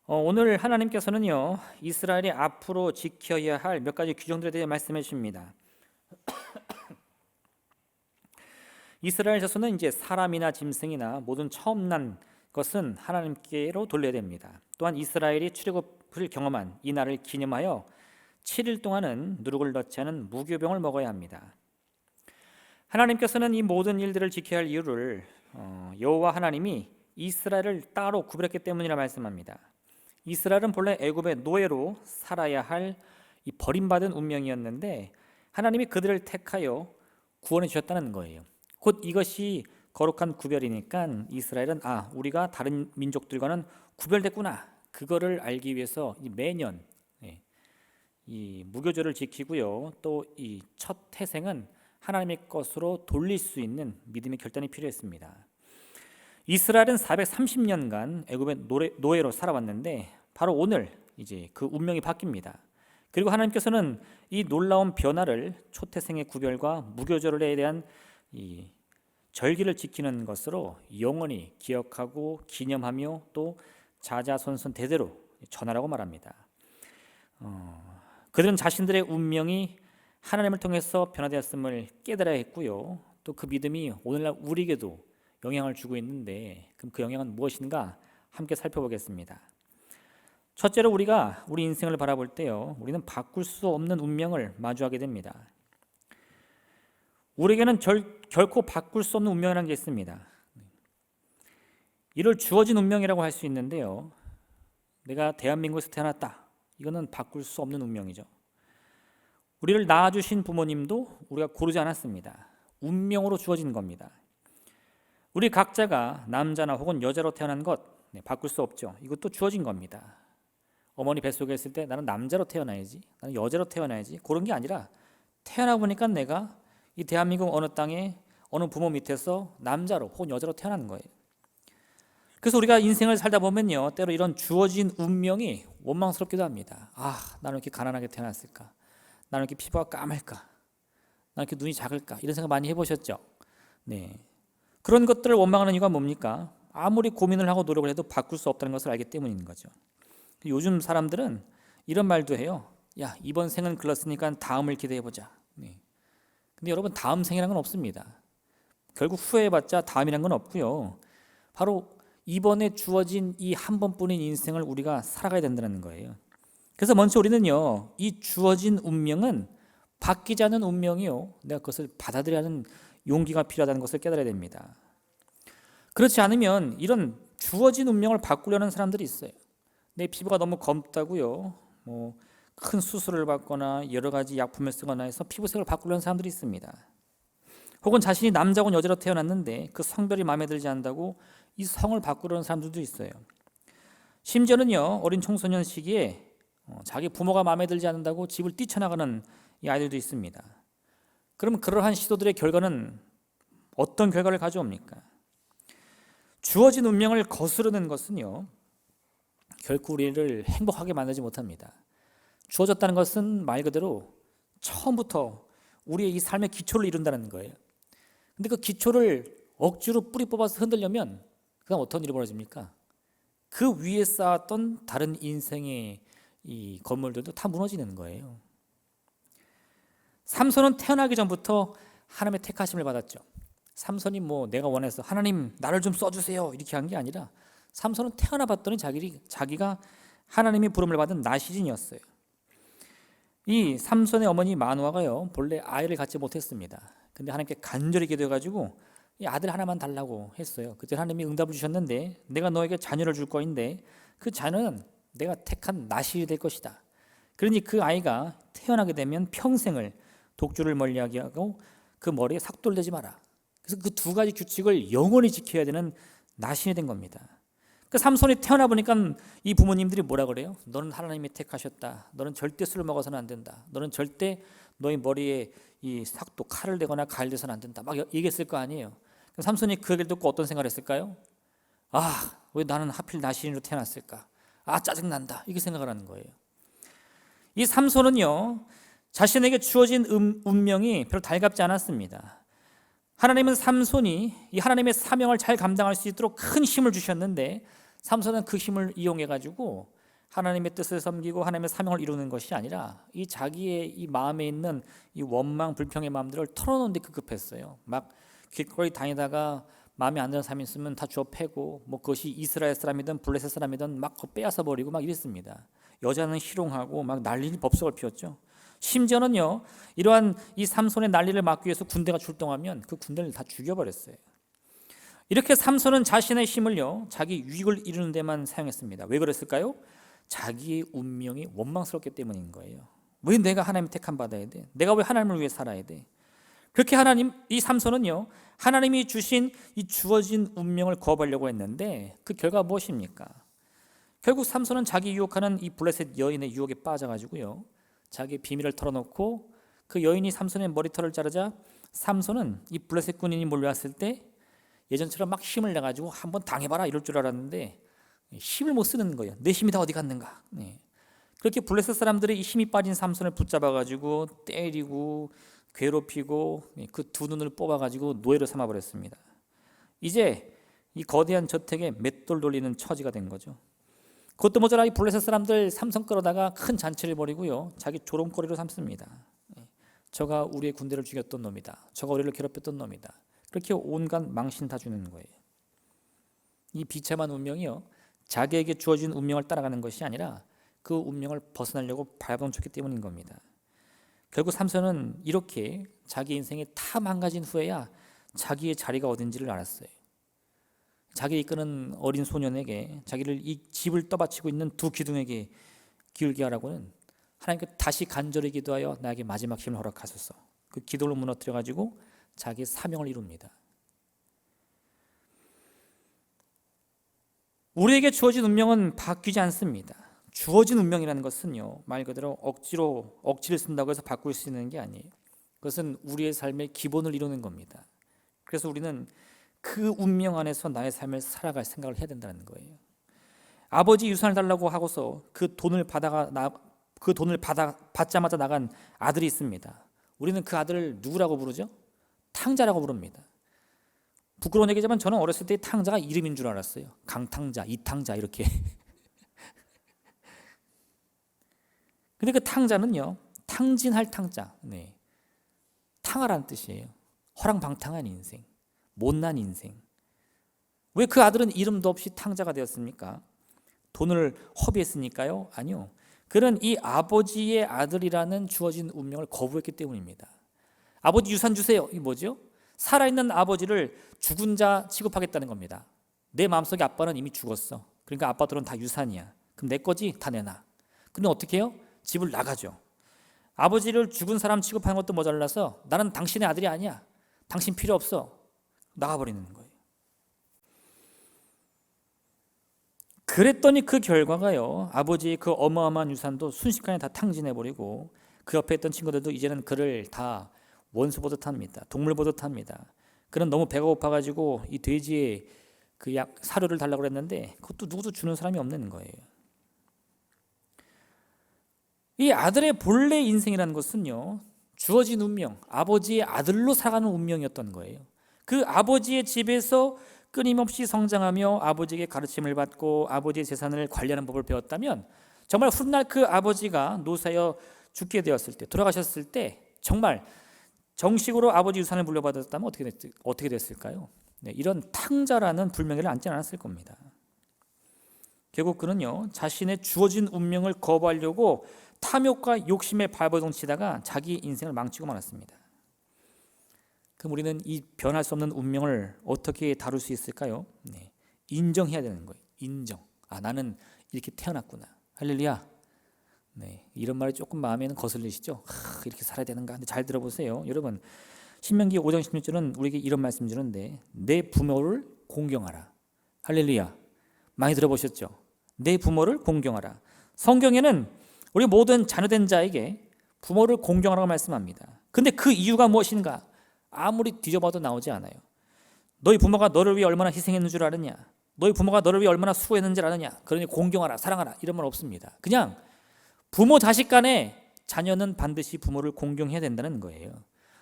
오늘 하나님께서는요, 이스라엘이 앞으로 지켜야 할 몇 가지 규정들에 대해 말씀해 주십니다. 이스라엘 자손은 이제 사람이나 짐승이나 모든 처음 난 것은 하나님께로 돌려야 됩니다. 또한 이스라엘이 출애굽을 경험한 이 날을 기념하여 7일 동안은 누룩을 넣지 않은 무교병을 먹어야 합니다. 하나님께서는 이 모든 일들을 지켜야 할 이유를 여호와 하나님이 이스라엘을 따로 구별했기 때문이라 말씀합니다. 이스라엘은 본래 애굽의 노예로 살아야 할 이 버림받은 운명이었는데 하나님이 그들을 택하여 구원해 주셨다는 거예요. 곧 이것이 거룩한 구별이니까 이스라엘은 우리가 다른 민족들과는 구별됐구나, 그거를 알기 위해서 매년 이 무교절을 지키고요, 또 이 첫 태생은 하나님의 것으로 돌릴 수 있는 믿음의 결단이 필요했습니다. 이스라엘은 430년간 애굽의 노예로 살아왔는데 바로 오늘 이제 그 운명이 바뀝니다. 그리고 하나님께서는 이 놀라운 변화를 초태생의 구별과 무교절에 대한 이 절기를 지키는 것으로 영원히 기억하고 기념하며 또 자자손손 대대로 전하라고 말합니다. 그들은 자신들의 운명이 하나님을 통해서 변화되었음을 깨달아야 했고요, 또 그 믿음이 오늘날 우리에게도 영향을 주고 있는데 그럼 그 영향은 무엇인가 함께 살펴보겠습니다. 첫째로 우리가 우리 인생을 바라볼 때요, 우리는 바꿀 수 없는 운명을 마주하게 됩니다. 우리에게는 결코 바꿀 수 없는 운명이라는 게 있습니다. 이를 주어진 운명이라고 할 수 있는데요, 내가 대한민국에서 태어났다, 이거는 바꿀 수 없는 운명이죠. 우리를 낳아주신 부모님도 우리가 고르지 않았습니다. 운명으로 주어진 겁니다. 우리 각자가 남자나 혹은 여자로 태어난 것 바꿀 수 없죠. 이것도 주어진 겁니다. 어머니 뱃속에 있을 때 나는 남자로 태어나야지, 나는 여자로 태어나야지, 그런 게 아니라 태어나 보니까 내가 이 대한민국 어느 땅에 어느 부모 밑에서 남자로 혹은 여자로 태어나는 거예요. 그래서 우리가 인생을 살다 보면요, 때로 이런 주어진 운명이 원망스럽기도 합니다. 나는 이렇게 가난하게 태어났을까? 나는 이렇게 피부가 까말까? 나는 이렇게 눈이 작을까? 이런 생각 많이 해보셨죠? 네. 그런 것들을 원망하는 이유가 뭡니까? 아무리 고민을 하고 노력을 해도 바꿀 수 없다는 것을 알기 때문인 거죠. 요즘 사람들은 이런 말도 해요. 야, 이번 생은 글렀으니까 다음을 기대해보자. 네. 근데 여러분, 다음 생이라는 건 없습니다. 결국 후회해봤자 다음이라는 건 없고요. 바로 이번에 주어진 이 한 번뿐인 인생을 우리가 살아가야 된다는 거예요. 그래서 먼저 우리는요, 이 주어진 운명은 바뀌지 않는 운명이요, 내가 그것을 받아들여야 하는 용기가 필요하다는 것을 깨달아야 됩니다. 그렇지 않으면 이런 주어진 운명을 바꾸려는 사람들이 있어요. 내 피부가 너무 검다고요, 큰 수술을 받거나 여러 가지 약품을 쓰거나 해서 피부색을 바꾸려는 사람들이 있습니다. 혹은 자신이 남자고 여자로 태어났는데 그 성별이 마음에 들지 않는다고 이 성을 바꾸려는 사람들도 있어요. 심지어는요, 어린 청소년 시기에 자기 부모가 마음에 들지 않는다고 집을 뛰쳐나가는 이 아이들도 있습니다. 그럼 그러한 시도들의 결과는 어떤 결과를 가져옵니까? 주어진 운명을 거스르는 것은요, 결코 우리를 행복하게 만들지 못합니다. 주어졌다는 것은 말 그대로 처음부터 우리의 이 삶의 기초를 이룬다는 거예요. 근데 그 기초를 억지로 뿌리 뽑아서 흔들려면 그다음 어떤 일이 벌어집니까? 그 위에 쌓았던 다른 인생의 이 건물들도 다 무너지는 거예요. 삼손은 태어나기 전부터 하나님의 택하심을 받았죠. 삼손이 내가 원해서 하나님 나를 좀 써주세요 이렇게 한 게 아니라 삼손은 태어나 봤더니 자기가 하나님의 부름을 받은 나시린이었어요. 이 삼손의 어머니 마누아가요, 본래 아이를 갖지 못했습니다. 근데 하나님께 간절히 기도해가지고 이 아들 하나만 달라고 했어요. 그때 하나님이 응답을 주셨는데, 내가 너에게 자녀를 줄 거인데 그 자녀는 내가 택한 나실이 될 것이다. 그러니 그 아이가 태어나게 되면 평생을 독주를 멀리하게 하고 그 머리에 삭돌되지 마라. 그래서 그 두 가지 규칙을 영원히 지켜야 되는 나신이 된 겁니다. 그 삼손이 태어나 보니까 이 부모님들이 뭐라 그래요? 너는 하나님이 택하셨다. 너는 절대 술을 먹어서는 안 된다. 너는 절대 너희 머리에 이 삭도 칼을 대거나 가일대서는 안 된다. 막 얘기했을 거 아니에요. 삼손이 그 얘기를 듣고 어떤 생각을 했을까요? 왜 나는 하필 나신으로 태어났을까? 짜증난다. 이렇게 생각을 하는 거예요. 이 삼손은요, 자신에게 주어진 운명이 별로 달갑지 않았습니다. 하나님은 삼손이 이 하나님의 사명을 잘 감당할 수 있도록 큰 힘을 주셨는데 삼손은 그 힘을 이용해 가지고 하나님의 뜻을 섬기고 하나님의 사명을 이루는 것이 아니라 이 자기의 이 마음에 있는 이 원망 불평의 마음들을 털어놓는 데 급급했어요. 막 길거리 다니다가 마음에 안 드는 사람이 있으면 다 주워 패고, 뭐 그것이 이스라엘 사람이든 블레셋 사람이든 막 빼앗아 버리고 막 이랬습니다. 여자는 희롱하고 막 난리 법석을 피웠죠. 심지어는요, 이러한 이 삼손의 난리를 막기 위해서 군대가 출동하면 그 군대를 다 죽여버렸어요. 이렇게 삼손은 자신의 힘을요, 자기 유익을 이루는 데만 사용했습니다. 왜 그랬을까요? 자기의 운명이 원망스럽기 때문인 거예요. 왜 내가 하나님 택함 받아야 돼? 내가 왜 하나님을 위해 살아야 돼? 그렇게 이 삼손은요, 하나님이 주신 이 주어진 운명을 거부하려고 했는데 그 결과가 무엇입니까? 결국 삼손은 자기 유혹하는 이 블레셋 여인의 유혹에 빠져가지고요, 자기 비밀을 털어놓고 그 여인이 삼손의 머리털을 자르자 삼손은 이 블레셋 군인이 몰려왔을 때 예전처럼 막 힘을 내가지고 한번 당해봐라 이럴 줄 알았는데 힘을 못 쓰는 거예요. 내 힘이 다 어디 갔는가. 그렇게 블레셋 사람들이 이 힘이 빠진 삼손을 붙잡아가지고 때리고 괴롭히고 그 두 눈을 뽑아가지고 노예로 삼아버렸습니다. 이제 이 거대한 저택에 맷돌 돌리는 처지가 된 거죠. 그것도 모자라 이 블레셋 사람들 삼손 끌어다가 큰 잔치를 벌이고요, 자기 조롱거리로 삼습니다. 저가 우리의 군대를 죽였던 놈이다. 저가 우리를 괴롭혔던 놈이다. 그렇게 온갖 망신 다 주는 거예요. 이 비참한 운명이요, 자기에게 주어진 운명을 따라가는 것이 아니라 그 운명을 벗어나려고 발버둥쳤기 때문인 겁니다. 결국 삼손은 이렇게 자기 인생이 다 망가진 후에야 자기의 자리가 어딘지를 알았어요. 자기 이끄는 어린 소년에게, 자기를 이 집을 떠받치고 있는 두 기둥에게 기울게 하라고는 하나님께 다시 간절히 기도하여 나에게 마지막 힘을 허락하소서. 그 기도를 무너뜨려 가지고 자기의 사명을 이룹니다. 우리에게 주어진 운명은 바뀌지 않습니다. 주어진 운명이라는 것은요, 말 그대로 억지를 쓴다고 해서 바꿀 수 있는 게 아니에요. 그것은 우리의 삶의 기본을 이루는 겁니다. 그래서 우리는 그 운명 안에서 나의 삶을 살아갈 생각을 해야 된다는 거예요. 아버지 유산을 달라고 하고서 그 돈을 받자마자 나간 아들이 있습니다. 우리는 그 아들을 누구라고 부르죠? 탕자라고 부릅니다. 부끄러운 얘기지만 저는 어렸을 때 탕자가 이름인 줄 알았어요. 강탕자, 이탕자 이렇게. 근데 그 탕자는요, 탕진할 탕자, 탕하라는 뜻이에요. 허랑방탕한 인생, 못난 인생. 왜 그 아들은 이름도 없이 탕자가 되었습니까? 돈을 허비했으니까요? 아니요. 그는 이 아버지의 아들이라는 주어진 운명을 거부했기 때문입니다. 아버지 유산 주세요. 이게 뭐죠? 살아있는 아버지를 죽은 자 취급하겠다는 겁니다. 내 마음속에 아빠는 이미 죽었어. 그러니까 아빠들은 다 유산이야. 그럼 내 거지? 다 내놔. 그럼 어떻게 해요? 집을 나가죠. 아버지를 죽은 사람 취급하는 것도 모자라서 나는 당신의 아들이 아니야. 당신 필요 없어. 나가버리는 거예요. 그랬더니 그 결과가요, 아버지의 그 어마어마한 유산도 순식간에 다 탕진해버리고 그 옆에 있던 친구들도 이제는 그를 다 원수 보듯 합니다. 동물 보듯 합니다. 그는 너무 배가 고파가지고 이 돼지의 그 사료를 달라고 그랬는데 그것도 누구도 주는 사람이 없는 거예요. 이 아들의 본래 인생이라는 것은요, 주어진 운명, 아버지의 아들로 살아가는 운명이었던 거예요. 그 아버지의 집에서 끊임없이 성장하며 아버지에게 가르침을 받고 아버지의 재산을 관리하는 법을 배웠다면, 정말 훗날 그 아버지가 노사여 죽게 되었을 때, 돌아가셨을 때 정말 정식으로 아버지 유산을 물려받았다면 어떻게 됐을까요? 이런 탕자라는 불명예를 안지 않았을 겁니다. 결국 그는요, 자신의 주어진 운명을 거부하려고 탐욕과 욕심에 발버둥 치다가 자기 인생을 망치고 말았습니다. 그럼 우리는 이 변할 수 없는 운명을 어떻게 다룰 수 있을까요? 인정해야 되는 거예요. 인정. 나는 이렇게 태어났구나. 할렐루야. 이런 말이 조금 마음에는 거슬리시죠? 이렇게 살아야 되는가? 근데 잘 들어보세요. 여러분, 신명기 5장 16절은 우리에게 이런 말씀 주는데, 내 부모를 공경하라. 할렐루야. 많이 들어보셨죠? 내 부모를 공경하라. 성경에는 우리 모든 자녀된 자에게 부모를 공경하라고 말씀합니다. 근데 그 이유가 무엇인가? 아무리 뒤져봐도 나오지 않아요. 너희 부모가 너를 위해 얼마나 희생했는 줄 아느냐? 너희 부모가 너를 위해 얼마나 수고했는지 아느냐? 그러니 공경하라, 사랑하라, 이런 말 없습니다. 그냥 부모 자식 간에 자녀는 반드시 부모를 공경해야 된다는 거예요.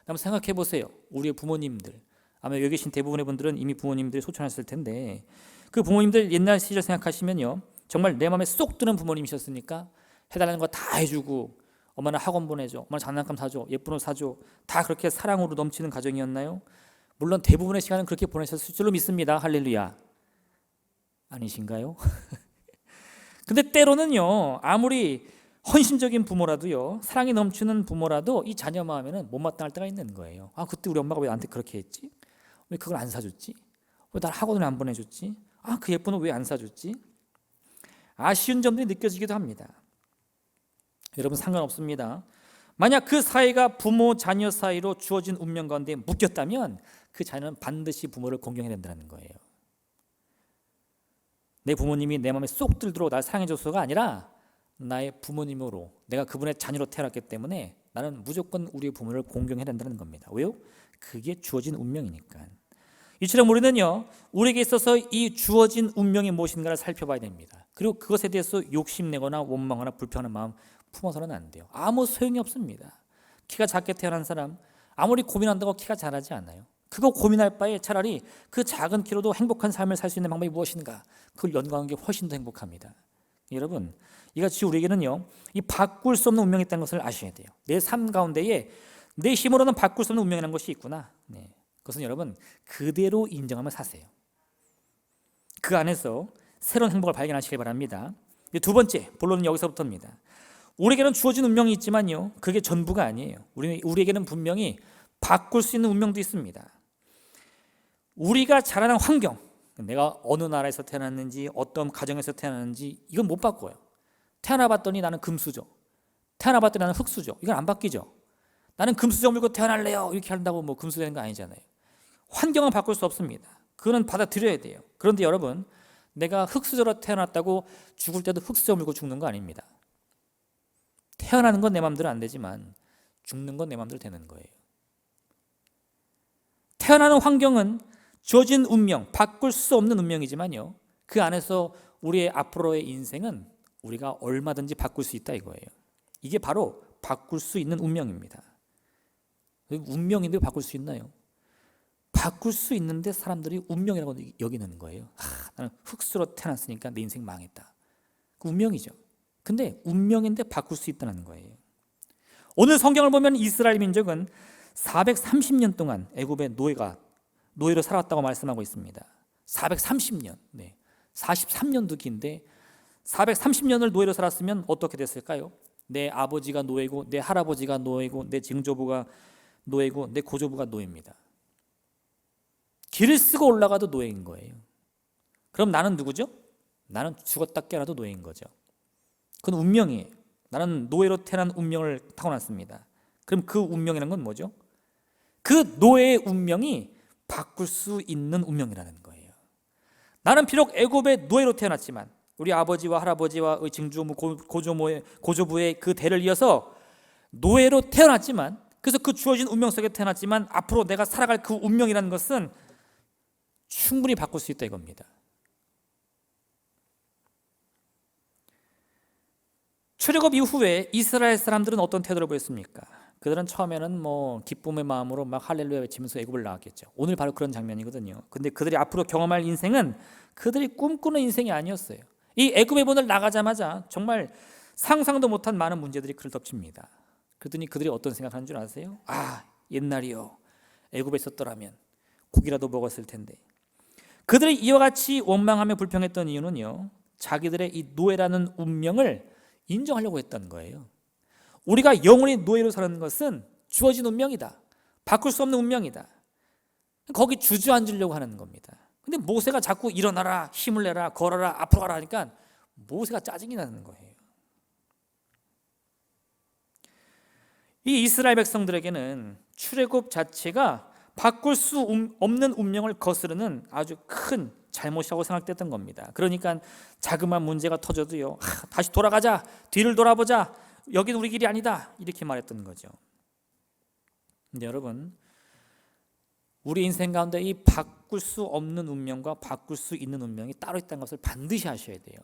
한번 생각해 보세요. 우리의 부모님들, 아마 여기 계신 대부분의 분들은 이미 부모님들이 소천하셨을 텐데, 그 부모님들 옛날 시절 생각하시면요, 정말 내 마음에 쏙 드는 부모님이셨으니까 해달라는 거 다 해주고, 엄마는 학원 보내줘, 엄마는 장난감 사줘, 예쁜 옷 사줘, 다 그렇게 사랑으로 넘치는 가정이었나요? 물론 대부분의 시간은 그렇게 보내셨을 줄로 믿습니다. 할렐루야. 아니신가요? 근데 때로는요, 아무리 헌신적인 부모라도요, 사랑이 넘치는 부모라도 이 자녀 마음에는 못마땅할 때가 있는 거예요. 아, 그때 우리 엄마가 왜 나한테 그렇게 했지? 왜 그걸 안 사줬지? 왜 날 학원을 안 보내줬지? 아, 그 예쁜 옷 왜 안 사줬지? 아쉬운 점들이 느껴지기도 합니다. 여러분, 상관없습니다. 만약 그 사이가 부모 자녀 사이로 주어진 운명 가운데 묶였다면 그 자녀는 반드시 부모를 공경해야 된다는 거예요. 내 부모님이 내 마음에 쏙 들도록 날 사랑해줘서가 아니라 나의 부모님으로, 내가 그분의 자녀로 태어났기 때문에 나는 무조건 우리 부모를 공경해야 된다는 겁니다. 왜요? 그게 주어진 운명이니까. 이처럼 우리는요, 우리에게 있어서 이 주어진 운명이 무엇인가를 살펴봐야 됩니다. 그리고 그것에 대해서 욕심내거나 원망하거나 불평하는 마음 품어서는 안 돼요. 아무 소용이 없습니다. 키가 작게 태어난 사람 아무리 고민한다고 키가 자라지 않아요. 그거 고민할 바에 차라리 그 작은 키로도 행복한 삶을 살 수 있는 방법이 무엇인가, 그걸 연구하는 게 훨씬 더 행복합니다. 여러분, 이같이 우리에게는요, 이 바꿀 수 없는 운명이 있다는 것을 아셔야 돼요. 내 삶 가운데에 내 힘으로는 바꿀 수 없는 운명이라는 것이 있구나. 그것은 여러분 그대로 인정하며 사세요. 그 안에서 새로운 행복을 발견하시길 바랍니다. 두 번째, 본론은 여기서부터입니다. 우리에게는 주어진 운명이 있지만요, 그게 전부가 아니에요. 우리에게는 분명히 바꿀 수 있는 운명도 있습니다. 우리가 자라난 환경, 내가 어느 나라에서 태어났는지, 어떤 가정에서 태어났는지, 이건 못 바꿔요. 태어나봤더니 나는 금수저, 태어나봤더니 나는 흙수저, 이건 안 바뀌죠. 나는 금수저 물고 태어날래요, 이렇게 한다고 뭐 금수저 되는 거 아니잖아요. 환경은 바꿀 수 없습니다. 그거는 받아들여야 돼요. 그런데 여러분, 내가 흙수저로 태어났다고 죽을 때도 흙수저 물고 죽는 거 아닙니다. 태어나는 건 내 마음대로 안 되지만 죽는 건 내 마음대로 되는 거예요. 태어나는 환경은 주어진 운명, 바꿀 수 없는 운명이지만요, 그 안에서 우리의 앞으로의 인생은 우리가 얼마든지 바꿀 수 있다 이거예요. 이게 바로 바꿀 수 있는 운명입니다. 운명인데 바꿀 수 있나요? 바꿀 수 있는데 사람들이 운명이라고 여기는 거예요. 나는 흙수로 태어났으니까 내 인생 망했다. 그 운명이죠. 근데 운명인데 바꿀 수 있다는 거예요. 오늘 성경을 보면 이스라엘 민족은 430년 동안 애굽의 노예로 살았다고 말씀하고 있습니다. 430년, 43년도 긴데 430년을 노예로 살았으면 어떻게 됐을까요? 내 아버지가 노예고, 내 할아버지가 노예고, 내 증조부가 노예고, 내 고조부가 노예입니다. 길을 쓰고 올라가도 노예인 거예요. 그럼 나는 누구죠? 나는 죽었다 깨어나도 노예인 거죠. 그건 운명이에요. 나는 노예로 태어난 운명을 타고났습니다. 그럼 그 운명이라는 건 뭐죠? 그 노예의 운명이 바꿀 수 있는 운명이라는 거예요. 나는 비록 애굽의 노예로 태어났지만 우리 아버지와 할아버지와 증조부, 고조부의 그 대를 이어서 노예로 태어났지만, 그래서 그 주어진 운명 속에 태어났지만 앞으로 내가 살아갈 그 운명이라는 것은 충분히 바꿀 수 있다 이겁니다. 출애굽 이후에 이스라엘 사람들은 어떤 태도를 보였습니까? 그들은 처음에는 기쁨의 마음으로 막 할렐루야 외치면서 애굽을 나왔겠죠. 오늘 바로 그런 장면이거든요. 근데 그들이 앞으로 경험할 인생은 그들이 꿈꾸는 인생이 아니었어요. 이 애굽의 문을 나가자마자 정말 상상도 못한 많은 문제들이 그를 덮칩니다. 그랬더니 그들이 어떤 생각하는 줄 아세요? 옛날이요, 애굽에 있었더라면 고기라도 먹었을 텐데. 그들이 이와 같이 원망하며 불평했던 이유는요, 자기들의 이 노예라는 운명을 인정하려고 했던 거예요. 우리가 영원히 노예로 사는 것은 주어진 운명이다, 바꿀 수 없는 운명이다, 거기 주저앉으려고 하는 겁니다. 근데 모세가 자꾸 일어나라, 힘을 내라, 걸어라, 앞으로 가라 하니까 모세가 짜증이 나는 거예요. 이 이스라엘 백성들에게는 출애굽 자체가 바꿀 수 없는 운명을 거스르는 아주 큰 잘못이라고 생각됐던 겁니다. 그러니까 자그마한 문제가 터져도요, 다시 돌아가자, 뒤를 돌아보자, 여기는 우리 길이 아니다, 이렇게 말했던 거죠. 근데 여러분, 우리 인생 가운데 이 바꿀 수 없는 운명과 바꿀 수 있는 운명이 따로 있다는 것을 반드시 아셔야 돼요.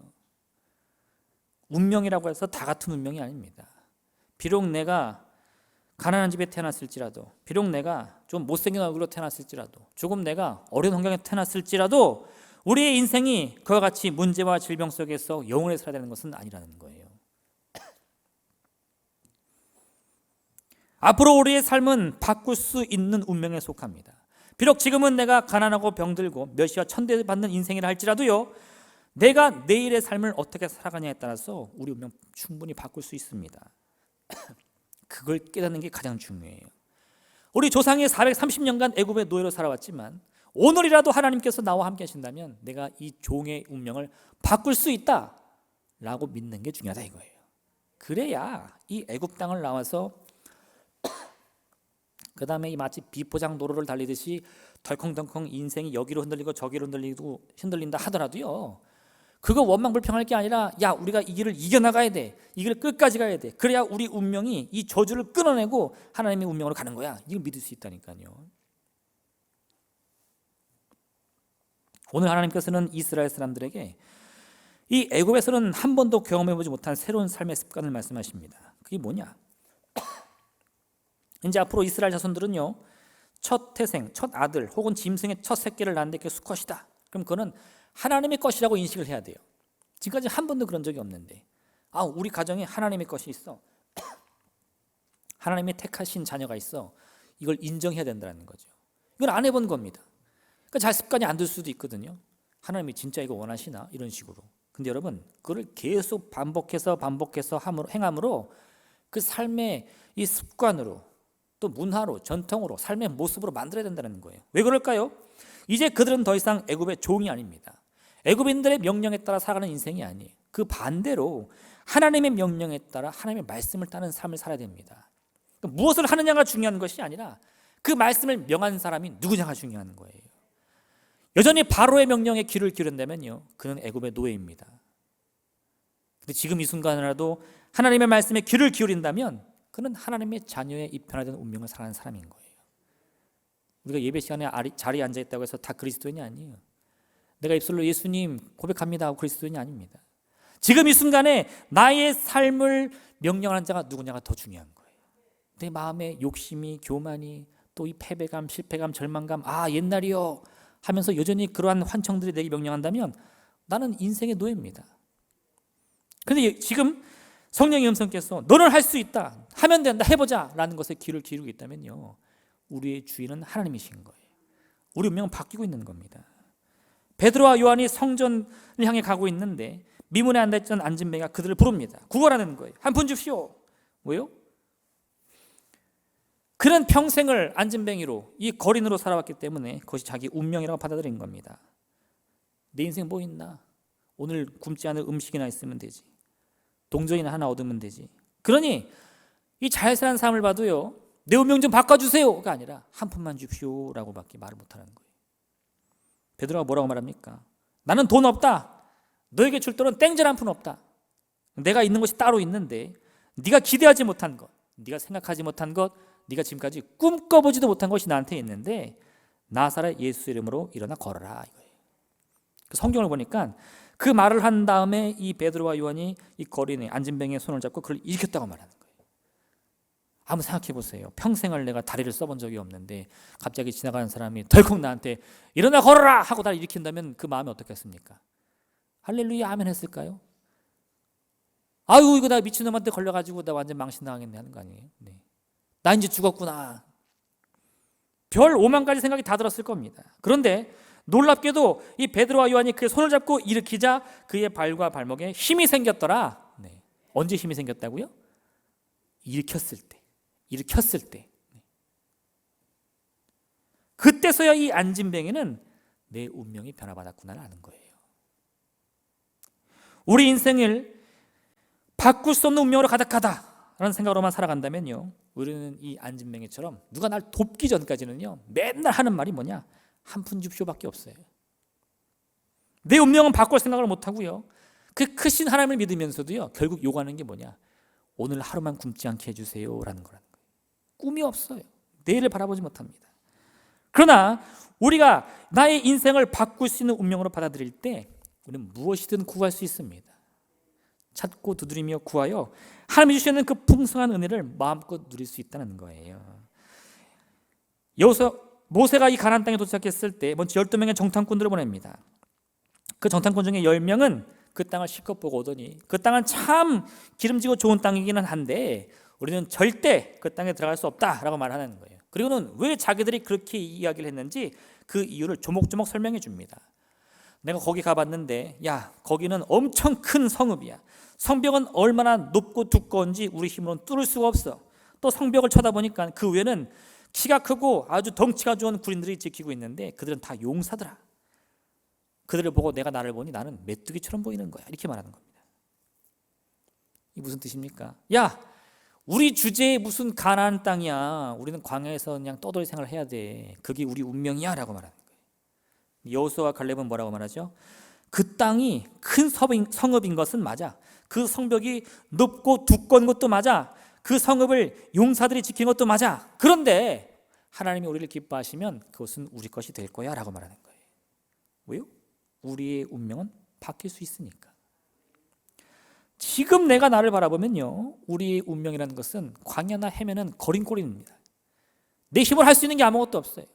운명이라고 해서 다 같은 운명이 아닙니다. 비록 내가 가난한 집에 태어났을지라도, 비록 내가 좀 못생긴 얼굴로 태어났을지라도, 조금 내가 어려운 환경에 태어났을지라도 우리의 인생이 그와 같이 문제와 질병 속에서 영원히 살아야 되는 것은 아니라는 거예요. 앞으로 우리의 삶은 바꿀 수 있는 운명에 속합니다. 비록 지금은 내가 가난하고 병들고 멸시와 천대받는 인생이라 할지라도요, 내가 내일의 삶을 어떻게 살아가냐에 따라서 우리 운명 충분히 바꿀 수 있습니다. 그걸 깨닫는 게 가장 중요해요. 우리 조상이 430년간 애굽의 노예로 살아왔지만 오늘이라도 하나님께서 나와 함께 하신다면 내가 이 종의 운명을 바꿀 수 있다라고 믿는 게 중요하다 이거예요. 그래야 이 애굽 땅을 나와서 그 다음에 마치 비포장 도로를 달리듯이 덜컹덜컹 인생이 여기로 흔들리고 저기로 흔들린다 하더라도요, 그거 원망불평할 게 아니라 야, 우리가 이 길을 이겨나가야 돼. 이 길을 끝까지 가야 돼. 그래야 우리 운명이 이 저주를 끊어내고 하나님의 운명으로 가는 거야. 이걸 믿을 수 있다니까요. 오늘 하나님께서는 이스라엘 사람들에게 이 애굽에서는 한 번도 경험해보지 못한 새로운 삶의 습관을 말씀하십니다. 그게 뭐냐? 이제 앞으로 이스라엘 자손들은요, 첫 태생, 첫 아들 혹은 짐승의 첫 새끼를 낳는데 그게 수컷이다. 그럼 그거는 하나님의 것이라고 인식을 해야 돼요. 지금까지 한 번도 그런 적이 없는데, 우리 가정에 하나님의 것이 있어, 하나님의 택하신 자녀가 있어, 이걸 인정해야 된다는 거죠. 이건 안 해본 겁니다. 그러니까 잘 습관이 안 들 수도 있거든요. 하나님이 진짜 이거 원하시나? 이런 식으로. 근데 여러분, 그걸 계속 반복해서 행함으로 그 삶의 이 습관으로, 또 문화로, 전통으로, 삶의 모습으로 만들어야 된다는 거예요. 왜 그럴까요? 이제 그들은 더 이상 애굽의 종이 아닙니다. 애굽인들의 명령에 따라 살아가는 인생이 아니에요. 그 반대로 하나님의 명령에 따라 하나님의 말씀을 따르는 삶을 살아야 됩니다. 그러니까 무엇을 하느냐가 중요한 것이 아니라 그 말씀을 명한 사람이 누구냐가 중요한 거예요. 여전히 바로의 명령에 귀를 기울인다면요, 그는 애굽의 노예입니다. 근데 지금 이 순간이라도 하나님의 말씀에 귀를 기울인다면 그는 하나님의 자녀의 이 변화된 운명을 살아가는 사람인 거예요. 우리가 예배 시간에 자리에 앉아 있다고 해서 다 그리스도인이 아니에요. 내가 입술로 예수님 고백합니다 하고 그리스도인이 아닙니다. 지금 이 순간에 나의 삶을 명령하는 자가 누구냐가 더 중요한 거예요. 내 마음의 욕심이, 교만이, 또 이 패배감, 실패감, 절망감, 옛날이요 하면서 여전히 그러한 환청들이 내게 명령한다면 나는 인생의 노예입니다. 그런데 지금 성령의 음성께서 너는 할 수 있다, 하면 된다, 해보자 라는 것에 귀를 기울이고 있다면요, 우리의 주인은 하나님이신 거예요. 우리 운명은 바뀌고 있는 겁니다. 베드로와 요한이 성전을 향해 가고 있는데 미문에 앉아있던 안진뱅이가 그들을 부릅니다. 구걸하는 거예요. 한 푼 줍시오. 왜요? 그는 평생을 안진뱅이로, 이 거린으로 살아왔기 때문에 그것이 자기 운명이라고 받아들인 겁니다. 내 인생 뭐 있나? 오늘 굶지 않을 음식이나 있으면 되지. 동전이나 하나 얻으면 되지. 그러니 이 잘 사는 삶을 봐도요, 내 운명 좀 바꿔주세요가 아니라 한 푼만 줍시오라고 밖에 말을 못하는 거예요. 베드로가 뭐라고 말합니까? 나는 돈 없다. 너에게 줄 돈은 땡전 한 푼 없다. 내가 있는 것이 따로 있는데 네가 기대하지 못한 것, 네가 생각하지 못한 것, 네가 지금까지 꿈꿔보지도 못한 것이 나한테 있는데 나사렛 예수 이름으로 일어나 걸어라 이거예요. 성경을 보니까 그 말을 한 다음에 이 베드로와 요한이 이 거린의 안진뱅이의 손을 잡고 그를 일으켰다고 말하는 거예요. 한번 생각해 보세요. 평생을 내가 다리를 써본 적이 없는데 갑자기 지나가는 사람이 덜컥 나한테 일어나 걸어라 하고 나를 일으킨다면 그 마음이 어떻겠습니까? 할렐루야 아멘 했을까요? 아유 이거 나 미친놈한테 걸려가지고 나 완전 망신당하겠네 하는 거 아니에요? 네. 나 이제 죽었구나. 별 5만 가지 생각이 다 들었을 겁니다. 그런데 놀랍게도 이 베드로와 요한이 그의 손을 잡고 일으키자 그의 발과 발목에 힘이 생겼더라. 네. 언제 힘이 생겼다고요? 일으켰을 때. 그때서야 이 안진뱅이는 내 운명이 변화받았구나를 아는 거예요. 우리 인생을 바꿀 수 없는 운명으로 가득하다라는 생각으로만 살아간다면요, 우리는 이 안진뱅이처럼 누가 날 돕기 전까지는요 맨날 하는 말이 뭐냐? 한 푼 줍쇼밖에 없어요. 내 운명은 바꿀 생각을 못하고요, 그 크신 하나님을 믿으면서도요 결국 요구하는 게 뭐냐? 오늘 하루만 굶지 않게 해주세요라는 거라는 거예요. 꿈이 없어요. 내일을 바라보지 못합니다. 그러나 우리가 나의 인생을 바꿀 수 있는 운명으로 받아들일 때 우리는 무엇이든 구할 수 있습니다. 찾고 두드리며 구하여 하나님이 주시는 그 풍성한 은혜를 마음껏 누릴 수 있다는 거예요. 모세가 이 가나안 땅에 도착했을 때 먼저 12명의 정탐꾼들을 보냅니다. 그 정탐꾼 중에 10명은 그 땅을 실컷 보고 오더니 그 땅은 참 기름지고 좋은 땅이기는 한데 우리는 절대 그 땅에 들어갈 수 없다라고 말하는 거예요. 그리고는 왜 자기들이 그렇게 이야기를 했는지 그 이유를 조목조목 설명해 줍니다. 내가 거기 가봤는데 야, 거기는 엄청 큰 성읍이야. 성벽은 얼마나 높고 두꺼운지 우리 힘으로는 뚫을 수가 없어. 또 성벽을 쳐다보니까 그 위에는 키가 크고 아주 덩치가 좋은 군인들이 지키고 있는데 그들은 다 용사더라. 그들을 보고 나를 보니 나는 메뚜기처럼 보이는 거야. 이렇게 말하는 겁니다. 이게 무슨 뜻입니까? 야, 우리 주제에 무슨 가나안 땅이야. 우리는 광야에서 그냥 떠돌이 생활을 해야 돼. 그게 우리 운명이야 라고 말하는 거예요. 여호수아와 갈렙은 뭐라고 말하죠? 그 땅이 큰 성읍인 것은 맞아. 그 성벽이 높고 두꺼운 것도 맞아. 그 성읍을 용사들이 지킨 것도 맞아. 그런데 하나님이 우리를 기뻐하시면 그것은 우리 것이 될 거야 라고 말하는 거예요. 왜요? 우리의 운명은 바뀔 수 있으니까. 지금 내가 나를 바라보면요, 우리의 운명이라는 것은 광야나 해면은 거린꼴입니다. 내 힘으로 할 수 있는 게 아무것도 없어요.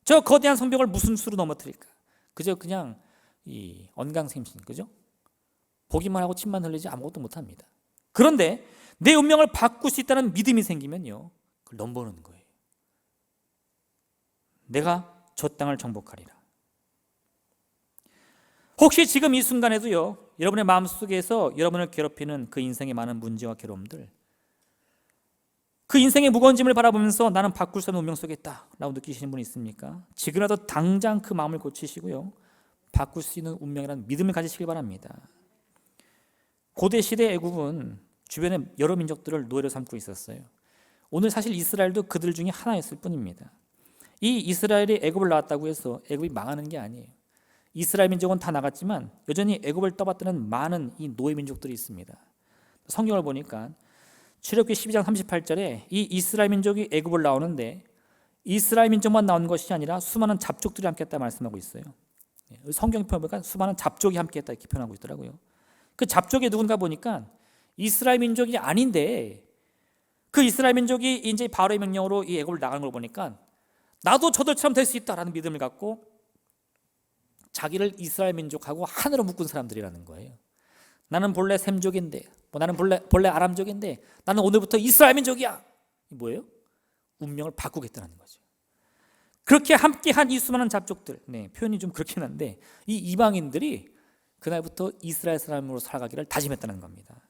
저 거대한 성벽을 무슨 수로 넘어뜨릴까? 그저 그냥 이 언강생심, 그죠? 보기만 하고 침만 흘리지 아무것도 못합니다. 그런데 내 운명을 바꿀 수 있다는 믿음이 생기면요, 그걸 넘보는 거예요. 내가 저 땅을 정복하리라. 혹시 지금 이 순간에도요, 여러분의 마음속에서 여러분을 괴롭히는 그 인생의 많은 문제와 괴로움들, 그 인생의 무거운 짐을 바라보면서 나는 바꿀 수 없는 운명 속에 있다 라고 느끼시는 분이 있습니까? 지금이라도 당장 그 마음을 고치시고요, 바꿀 수 있는 운명이라는 믿음을 가지시길 바랍니다. 고대 시대 애굽은 주변에 여러 민족들을 노예로 삼고 있었어요. 오늘 사실 이스라엘도 그들 중에 하나였을 뿐입니다. 이 이스라엘이 애굽을 나왔다고 해서 애굽이 망하는 게 아니에요. 이스라엘 민족은 다 나갔지만 여전히 애굽을 떠받드는 많은 이 노예 민족들이 있습니다. 성경을 보니까 출애굽기 12장 38절에 이 이스라엘 민족이 애굽을 나오는데 이스라엘 민족만 나온 것이 아니라 수많은 잡족들이 함께했다 말씀하고 있어요. 성경 표현 보니까 수많은 잡족이 함께했다 이렇게 표현하고 있더라고요. 그 잡족이 누군가 보니까 이스라엘 민족이 아닌데 그 이스라엘 민족이 이제 바로의 명령으로 이 애굽을 나가는 걸 보니까 나도 저들처럼 될 수 있다라는 믿음을 갖고 자기를 이스라엘 민족하고 하나로 묶은 사람들이라는 거예요. 나는 본래 셈족인데, 나는 본래 아람족인데 나는 오늘부터 이스라엘 민족이야. 뭐예요? 운명을 바꾸겠다는 거죠. 그렇게 함께한 이 수많은 잡족들, 표현이 좀 그렇긴 한데 이 이방인들이 그날부터 이스라엘 사람으로 살아가기를 다짐했다는 겁니다.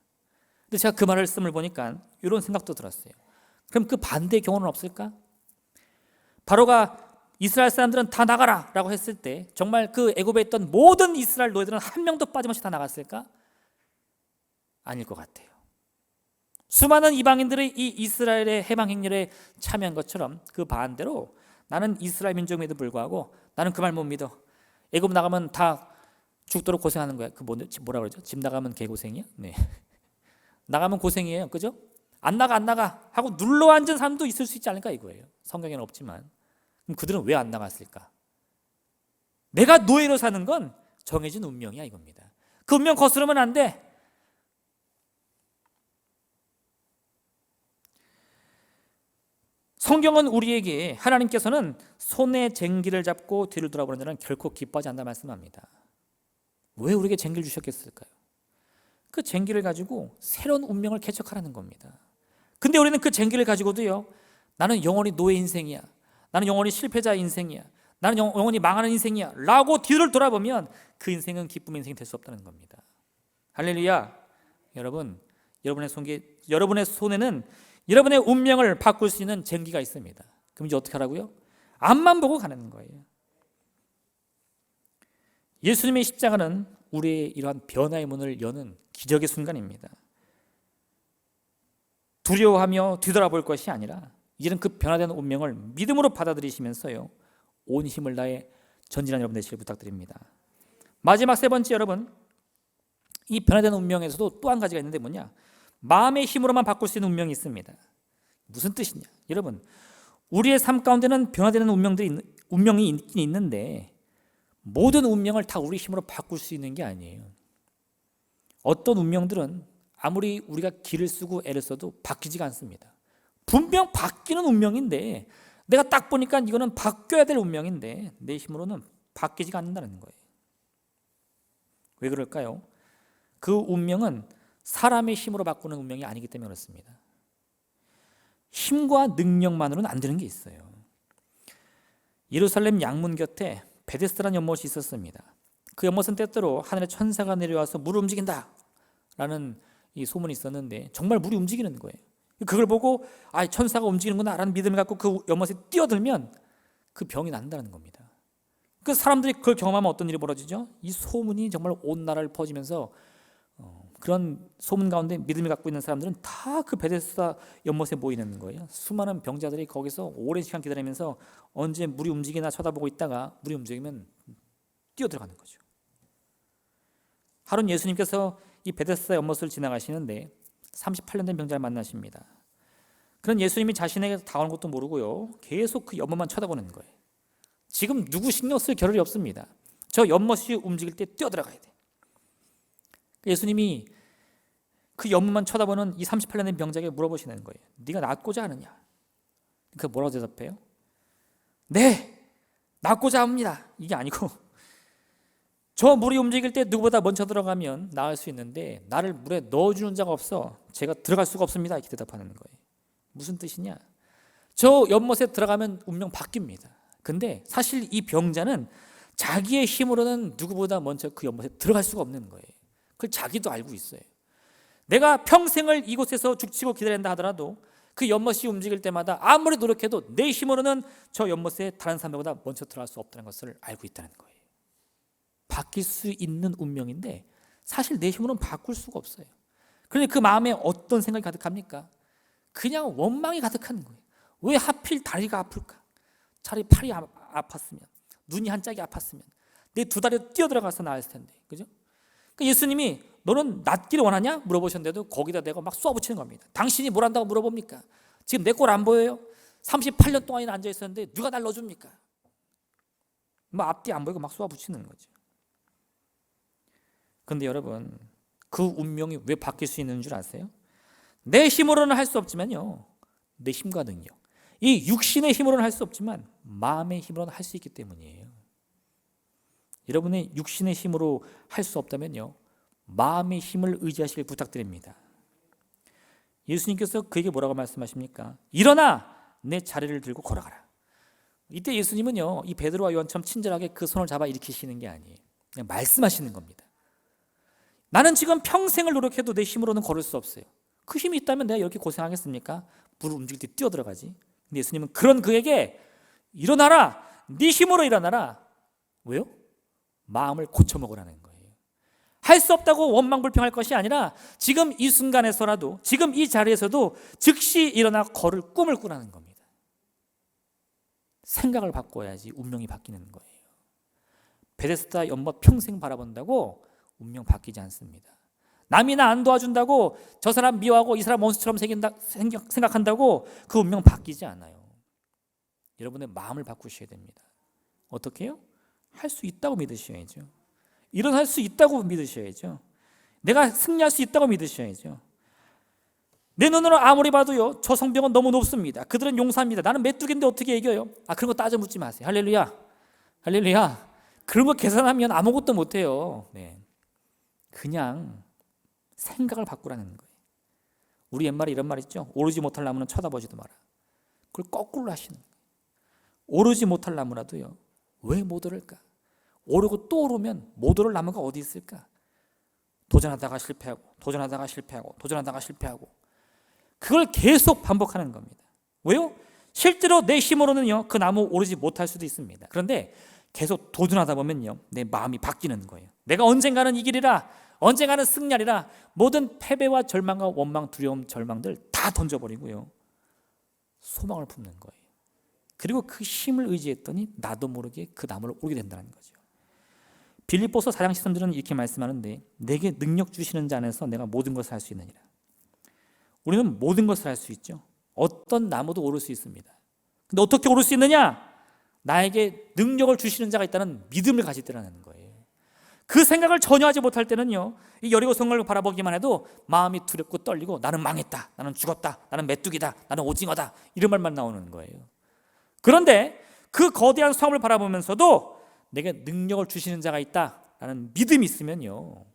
근데 제가 그 말씀을 보니까 이런 생각도 들었어요. 그럼 그 반대의 경우는 없을까? 바로가 이스라엘 사람들은 다 나가라 라고 했을 때 정말 그 애굽에 있던 모든 이스라엘 노예들은 한 명도 빠짐없이 다 나갔을까? 아닐 것 같아요. 수많은 이방인들이 이 이스라엘의 해방 행렬에 참여한 것처럼 그 반대로 나는 이스라엘 민족임에도 불구하고 나는 그 말 못 믿어. 애굽 나가면 다 죽도록 고생하는 거야. 그 뭐라 그러죠? 집 나가면 개고생이야? 네. 나가면 고생이에요. 그죠? 안 나가 하고 눌러 앉은 사람도 있을 수 있지 않을까 이거예요. 성경에는 없지만. 그럼 그들은 왜 안 나갔을까? 내가 노예로 사는 건 정해진 운명이야 이겁니다. 그 운명 거스르면 안 돼. 성경은 우리에게 하나님께서는 손에 쟁기를 잡고 뒤를 돌아보는 자는 결코 기뻐하지 않는다 말씀합니다. 왜 우리에게 쟁기를 주셨겠을까요? 그 쟁기를 가지고 새로운 운명을 개척하라는 겁니다. 근데 우리는 그 쟁기를 가지고도요, 나는 영원히 노예 인생이야, 나는 영원히 실패자 인생이야, 나는 영원히 망하는 인생이야 라고 뒤를 돌아보면 그 인생은 기쁨의 인생이 될 수 없다는 겁니다. 할렐루야. 여러분, 여러분의 손에는 여러분의 운명을 바꿀 수 있는 쟁기가 있습니다. 그럼 이제 어떻게 하라고요? 앞만 보고 가는 거예요. 예수님의 십자가는 우리의 이러한 변화의 문을 여는 기적의 순간입니다. 두려워하며 뒤돌아볼 것이 아니라 이제는 그 변화된 운명을 믿음으로 받아들이시면서요, 온 힘을 다해 전진한 여러분 되시길 부탁드립니다. 마지막 세 번째, 여러분, 이 변화된 운명에서도 또 한 가지가 있는데 뭐냐? 마음의 힘으로만 바꿀 수 있는 운명이 있습니다. 무슨 뜻이냐? 여러분, 우리의 삶 가운데는 변화되는 운명이 있긴 있는데 모든 운명을 다 우리 힘으로 바꿀 수 있는 게 아니에요. 어떤 운명들은 아무리 우리가 기를 쓰고 애를 써도 바뀌지가 않습니다. 분명 바뀌는 운명인데 내가 딱 보니까 이거는 바뀌어야 될 운명인데 내 힘으로는 바뀌지가 않는다는 거예요. 왜 그럴까요? 그 운명은 사람의 힘으로 바꾸는 운명이 아니기 때문에 그렇습니다. 힘과 능력만으로는 안 되는 게 있어요. 예루살렘 양문 곁에 베데스다라는 연못이 있었습니다. 그 연못은 때때로 하늘의 천사가 내려와서 물을 움직인다 라는 이 소문이 있었는데 정말 물이 움직이는 거예요. 그걸 보고 천사가 움직이는구나 라는 믿음을 갖고 그 연못에 뛰어들면 그 병이 난다는 겁니다. 그 사람들이 그걸 경험하면 어떤 일이 벌어지죠? 이 소문이 정말 온 나라를 퍼지면서 그런 소문 가운데 믿음을 갖고 있는 사람들은 다 그 베데스다 연못에 모이는 거예요. 수많은 병자들이 거기서 오랜 시간 기다리면서 언제 물이 움직이나 쳐다보고 있다가 물이 움직이면 뛰어들어가는 거죠. 하루는 예수님께서 이 베데스다 연못을 지나가시는데 38년 된 병자를 만나십니다. 그런 예수님이 자신에게 다가오는 것도 모르고요, 계속 그 연못만 쳐다보는 거예요. 지금 누구 신경 쓸 겨를이 없습니다. 저 연못이 움직일 때 뛰어들어가야 돼. 예수님이 그 연못만 쳐다보는 이 38년 된 병자에게 물어보시는 거예요. 네가 낫고자 하느냐? 그 뭐라고 대답해요? 네, 낫고자 합니다. 이게 아니고 저 물이 움직일 때 누구보다 먼저 들어가면 나을 수 있는데 나를 물에 넣어주는 자가 없어 제가 들어갈 수가 없습니다. 이렇게 대답하는 거예요. 무슨 뜻이냐? 저 연못에 들어가면 운명 바뀝니다. 근데 사실 이 병자는 자기의 힘으로는 누구보다 먼저 그 연못에 들어갈 수가 없는 거예요. 그걸 자기도 알고 있어요. 내가 평생을 이곳에서 죽치고 기다린다 하더라도 그 연못이 움직일 때마다 아무리 노력해도 내 힘으로는 저 연못에 다른 사람보다 먼저 들어갈 수 없다는 것을 알고 있다는 거예요. 바뀔 수 있는 운명인데 사실 내 힘으로는 바꿀 수가 없어요. 그런데 그 마음에 어떤 생각이 가득합니까? 그냥 원망이 가득한 거예요. 왜 하필 다리가 아플까? 차라리 팔이 아팠으면, 눈이 한 짝이 아팠으면 내 두 다리로 뛰어들어가서 나았을 텐데, 그죠? 그러니까 예수님이 너는 낫기를 원하냐? 물어보셨는데도 거기다 대고 막 쏘아붙이는 겁니다. 당신이 뭘 한다고 물어봅니까? 지금 내 꼴 안 보여요? 38년 동안이나 앉아 있었는데 누가 날 넣어줍니까? 뭐 앞뒤 안 보이고 막 쏘아붙이는 거죠. 그런데 여러분, 그 운명이 왜 바뀔 수 있는 줄 아세요? 내 힘으로는 할 수 없지만요, 내 힘과 능력, 이 육신의 힘으로는 할 수 없지만 마음의 힘으로는 할 수 있기 때문이에요. 여러분의 육신의 힘으로 할 수 없다면요, 마음의 힘을 의지하시길 부탁드립니다. 예수님께서 그에게 뭐라고 말씀하십니까? 일어나 내 자리를 들고 걸어가라. 이때 예수님은요, 이 베드로와 요한처럼 친절하게 그 손을 잡아 일으키시는 게 아니에요. 그냥 말씀하시는 겁니다. 나는 지금 평생을 노력해도 내 힘으로는 걸을 수 없어요. 그 힘이 있다면 내가 이렇게 고생하겠습니까? 물을 움직일 때 뛰어들어가지. 근데 예수님은 그런 그에게 일어나라, 네 힘으로 일어나라. 왜요? 마음을 고쳐먹으라는 거예요. 할 수 없다고 원망불평할 것이 아니라 지금 이 순간에서라도, 지금 이 자리에서도 즉시 일어나 걸을 꿈을 꾸라는 겁니다. 생각을 바꿔야지 운명이 바뀌는 거예요. 베데스다 연못 평생 바라본다고 운명 바뀌지 않습니다. 남이 나 안 도와준다고 저 사람 미워하고 이 사람 원수처럼 생각한다고 그 운명 바뀌지 않아요. 여러분의 마음을 바꾸셔야 됩니다. 어떻게 해요? 할 수 있다고 믿으셔야죠. 일어날 수 있다고 믿으셔야죠. 내가 승리할 수 있다고 믿으셔야죠. 내 눈으로 아무리 봐도요, 저 성벽은 너무 높습니다. 그들은 용사입니다. 나는 메뚜기인데 어떻게 이겨요? 그런 거 따져 묻지 마세요. 할렐루야, 할렐루야. 그런 거 계산하면 아무것도 못해요. 네. 그냥 생각을 바꾸라는 거예요. 우리 옛말에 이런 말 있죠. 오르지 못할 나무는 쳐다보지도 마라. 그걸 거꾸로 하시는 거예요. 오르지 못할 나무라도요, 왜 못 오를까? 오르고 또 오르면 못 오를 나무가 어디 있을까? 도전하다가 실패하고, 도전하다가 실패하고, 도전하다가 실패하고, 그걸 계속 반복하는 겁니다. 왜요? 실제로 내 힘으로는요, 그 나무 오르지 못할 수도 있습니다. 그런데 계속 도전하다 보면요, 내 마음이 바뀌는 거예요. 내가 언젠가는 이기리라, 언젠가는 승리하리라. 모든 패배와 절망과 원망, 두려움, 절망들 다 던져버리고요, 소망을 품는 거예요. 그리고 그 힘을 의지했더니 나도 모르게 그 나무를 오르게 된다는 거죠. 빌립보서 4장 13절은 이렇게 말씀하는데, 내게 능력 주시는 자 안에서 내가 모든 것을 할 수 있느니라. 우리는 모든 것을 할 수 있죠. 어떤 나무도 오를 수 있습니다. 근데 어떻게 오를 수 있느냐? 나에게 능력을 주시는 자가 있다는 믿음을 가질 때라는 거예요. 그 생각을 전혀 하지 못할 때는요, 이 여리고 성을 바라보기만 해도 마음이 두렵고 떨리고, 나는 망했다, 나는 죽었다, 나는 메뚜기다, 나는 오징어다, 이런 말만 나오는 거예요. 그런데 그 거대한 성을 바라보면서도 내게 능력을 주시는 자가 있다라는 라는 믿음이 있으면요,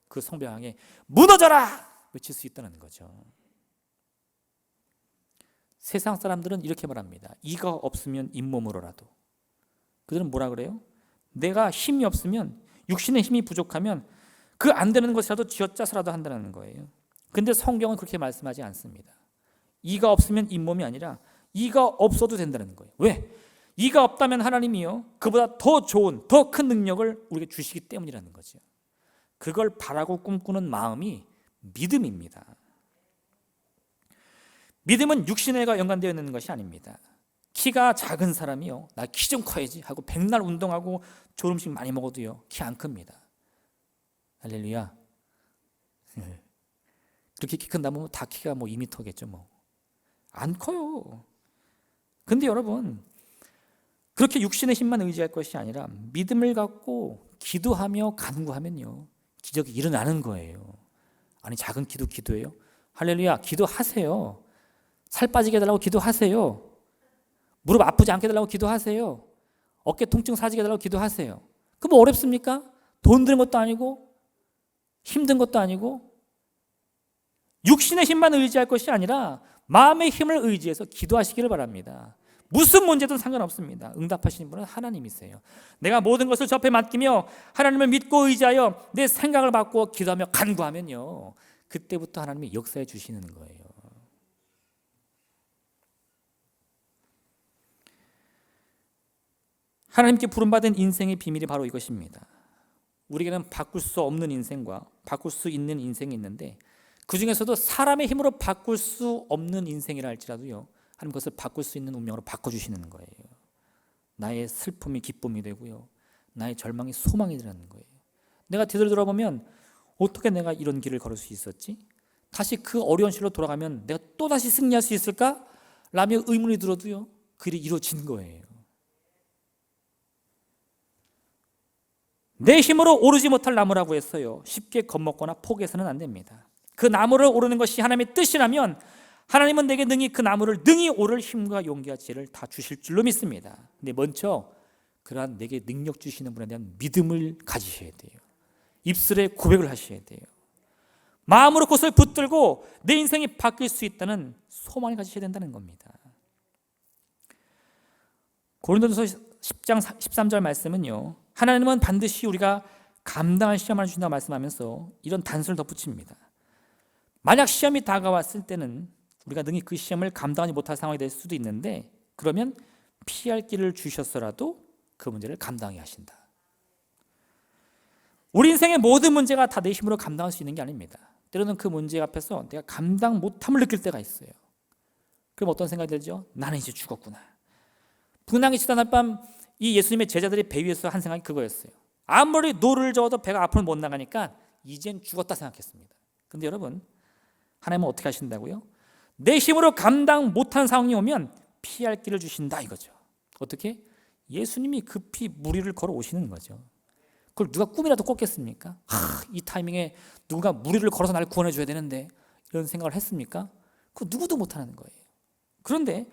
그 성벽 향해 무너져라! 외칠 수 있다는 거죠. 세상 사람들은 이렇게 말합니다. 이가 없으면 잇몸으로라도. 그들은 뭐라 그래요? 내가 힘이 없으면, 육신의 힘이 부족하면 그 안 되는 것이라도 쥐어짜서라도 한다는 거예요. 근데 성경은 그렇게 말씀하지 않습니다. 이가 없으면 잇몸이 아니라 이가 없어도 된다는 거예요. 왜? 이가 없다면 하나님이요, 그보다 더 좋은, 더 큰 능력을 우리에게 주시기 때문이라는 거죠. 그걸 바라고 꿈꾸는 마음이 믿음입니다. 믿음은 육신과 연관되어 있는 것이 아닙니다. 키가 작은 사람이요, 나 키 좀 커야지 하고 백날 운동하고 좋은 음식 많이 먹어도요, 키 안 큽니다. 할렐루야. 그렇게 키 큰다 보면 다 키가 2m겠죠 안 커요. 근데 여러분, 그렇게 육신의 힘만 의지할 것이 아니라 믿음을 갖고 기도하며 간구하면요, 기적이 일어나는 거예요. 아니, 작은 키도 기도해요? 할렐루야. 기도하세요. 살 빠지게 해달라고 기도하세요. 무릎 아프지 않게 해달라고 기도하세요. 어깨 통증 사지게 해달라고 기도하세요. 그 뭐 어렵습니까? 돈 드는 것도 아니고 힘든 것도 아니고. 육신의 힘만 의지할 것이 아니라 마음의 힘을 의지해서 기도하시기를 바랍니다. 무슨 문제든 상관없습니다. 응답하시는 분은 하나님이세요. 내가 모든 것을 접해 맡기며 하나님을 믿고 의지하여 내 생각을 바꾸어 기도하며 간구하면요, 그때부터 하나님이 역사해 주시는 거예요. 하나님께 부름받은 인생의 비밀이 바로 이것입니다. 우리에게는 바꿀 수 없는 인생과 바꿀 수 있는 인생이 있는데, 그 중에서도 사람의 힘으로 바꿀 수 없는 인생이라 할지라도요, 하나님 그것을 바꿀 수 있는 운명으로 바꿔주시는 거예요. 나의 슬픔이 기쁨이 되고요, 나의 절망이 소망이 되는 거예요. 내가 되돌아보면 어떻게 내가 이런 길을 걸을 수 있었지? 다시 그 어려운 시로 돌아가면 내가 또다시 승리할 수 있을까? 라며 의문이 들어도요, 그 일이 이루어진 거예요. 내 힘으로 오르지 못할 나무라고 했어요. 쉽게 겁먹거나 포기해서는 안 됩니다. 그 나무를 오르는 것이 하나님의 뜻이라면 하나님은 내게 능히 그 나무를 능히 오를 힘과 용기와 지혜를 다 주실 줄로 믿습니다. 근데 먼저 그러한 내게 능력 주시는 분에 대한 믿음을 가지셔야 돼요. 입술에 고백을 하셔야 돼요. 마음으로 그것을 붙들고 내 인생이 바뀔 수 있다는 소망을 가지셔야 된다는 겁니다. 고린도전서 10장 13절 말씀은요, 하나님은 반드시 우리가 감당할 시험을 주신다고 말씀하면서 이런 단서를 덧붙입니다. 만약 시험이 다가왔을 때는 우리가 능히 그 시험을 감당하지 못할 상황이 될 수도 있는데, 그러면 피할 길을 주셨어라도 그 문제를 감당해야 하신다. 우리 인생의 모든 문제가 다 내 힘으로 감당할 수 있는 게 아닙니다. 때로는 그 문제 앞에서 내가 감당 못함을 느낄 때가 있어요. 그럼 어떤 생각이 들죠? 나는 이제 죽었구나. 분향이 치던 날밤 이 예수님의 제자들이 배 위에서 한 생각이 그거였어요. 아무리 노를 저어도 배가 앞으로 못 나가니까 이젠 죽었다 생각했습니다. 근데 여러분, 하나님은 어떻게 하신다고요? 내 힘으로 감당 못한 상황이 오면 피할 길을 주신다 이거죠. 어떻게? 예수님이 급히 무리를 걸어 오시는 거죠. 그걸 누가 꿈이라도 꿨겠습니까? 이 타이밍에 누군가 무리를 걸어서 나를 구원해 줘야 되는데, 이런 생각을 했습니까? 그거 누구도 못하는 거예요. 그런데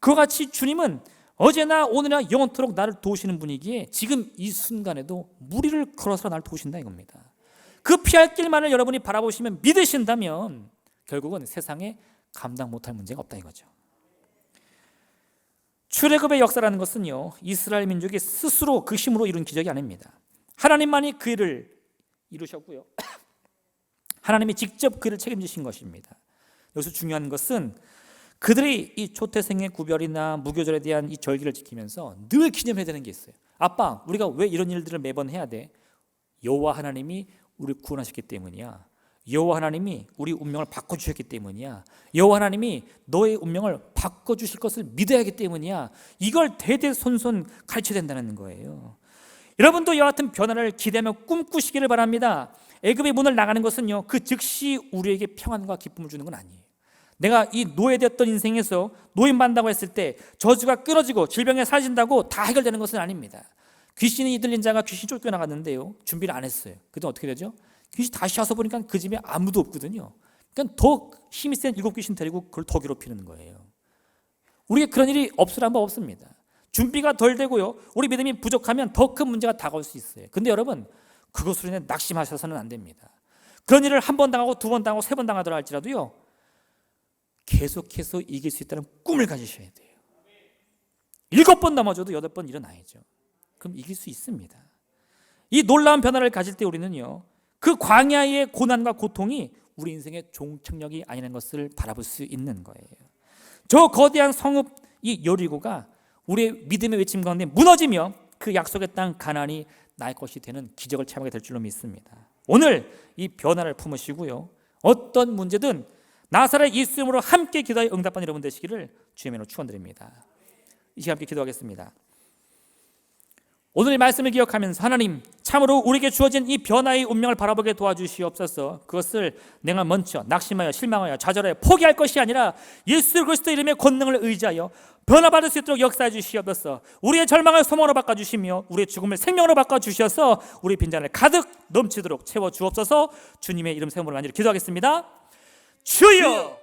그와 같이 주님은 어제나 오늘이나 영원토록 나를 도우시는 분이기에 지금 이 순간에도 무리를 걸어서 나를 도우신다 이겁니다. 그 피할 길만을 여러분이 바라보시면, 믿으신다면 결국은 세상에 감당 못할 문제가 없다 이거죠. 출애굽의 역사라는 것은요, 이스라엘 민족이 스스로 그 힘으로 이룬 기적이 아닙니다. 하나님만이 그 일을 이루셨고요, 하나님이 직접 그 일을 책임지신 것입니다. 여기서 중요한 것은 그들이 이 초태생의 구별이나 무교절에 대한 이 절기를 지키면서 늘 기념해야 되는 게 있어요. 아빠, 우리가 왜 이런 일들을 매번 해야 돼? 여호와 하나님이 우리를 구원하셨기 때문이야. 여호와 하나님이 우리 운명을 바꿔주셨기 때문이야. 여호와 하나님이 너의 운명을 바꿔주실 것을 믿어야 하기 때문이야. 이걸 대대손손 가르쳐야 된다는 거예요. 여러분도 이와 같은 변화를 기대하며 꿈꾸시기를 바랍니다. 애굽의 문을 나가는 것은요, 그 즉시 우리에게 평안과 기쁨을 주는 건 아니에요. 내가 이 노예되었던 인생에서 노인받는다고 했을 때 저주가 끊어지고 질병에 사라진다고 다 해결되는 것은 아닙니다. 귀신이 이들린 자가 귀신 쫓겨나갔는데요, 준비를 안 했어요. 그때 어떻게 되죠? 귀신 다시 와서 보니까 그 집에 아무도 없거든요. 그러니까 더 힘이 센 7귀신 데리고 그걸 더 괴롭히는 거예요. 우리에게 그런 일이 없으란 법 없습니다. 준비가 덜 되고요, 우리 믿음이 부족하면 더 큰 문제가 다가올 수 있어요. 근데 여러분, 그것으로 인해 낙심하셔서는 안 됩니다. 그런 일을 한 번 당하고 두 번 당하고 세 번 당하더라 할지라도요, 계속해서 이길 수 있다는 꿈을 가지셔야 돼요. 7번 넘어져도 8번 일어나야죠. 그럼 이길 수 있습니다. 이 놀라운 변화를 가질 때 우리는요, 그 광야의 고난과 고통이 우리 인생의 종착역이 아니라는 것을 바라볼 수 있는 거예요. 저 거대한 성읍 이 여리고가 우리의 믿음의 외침 가운데 무너지며 그 약속의 땅 가나안이 나의 것이 되는 기적을 체험하게 될 줄로 믿습니다. 오늘 이 변화를 품으시고요, 어떤 문제든 나사렛 예수 이름으로 함께 기도하여 응답받는 여러분 되시기를 주의 이름으로 축원드립니다. 이 시간 함께 기도하겠습니다. 오늘의 말씀을 기억하면서 하나님, 참으로 우리에게 주어진 이 변화의 운명을 바라보게 도와주시옵소서. 그것을 내가 먼저 낙심하여 실망하여 좌절하여 포기할 것이 아니라 예수 그리스도 이름의 권능을 의지하여 변화받을 수 있도록 역사해 주시옵소서. 우리의 절망을 소망으로 바꿔주시며 우리의 죽음을 생명으로 바꿔주셔서 우리의 빈잔을 가득 넘치도록 채워주옵소서. 주님의 이름 세움으로 간절히 기도하겠습니다. 주여!